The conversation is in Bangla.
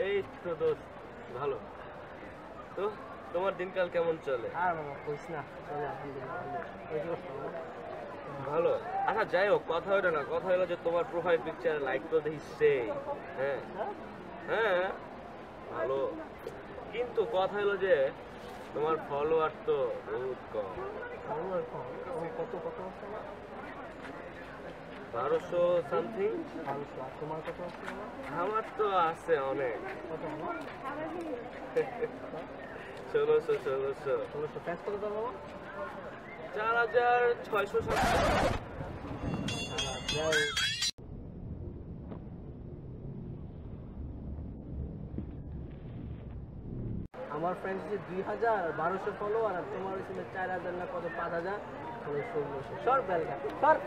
এই তো দোস্ত ভালো। তো তোমার দিনকাল কেমন চলে? আর মামা কইস না, চলে আলহামদুলিল্লাহ। ভালো। আচ্ছা যাই হোক, কথা হলো না, কথা হলো যে তোমার প্রোফাইল পিকচারে লাইক তো দেখছি। হ্যাঁ হ্যাঁ ভালো, কিন্তু কথা হলো যে তোমার ফলোয়ার তো বহুত কম। কত কত আছে? 1200 সামথিং। 1200। আর তোমার কত আছে? আমার তো আছে অনেক, কত? 1600। ফ্যান্স কত দাম বাবা? 4600 সামথিং। আমার ফ্রেন্ডস যে 2000 1200 ফলোয়ার, আর তোমার হয়েছিল 4000 না কত, 5000, 1600। সর বেলগা সর।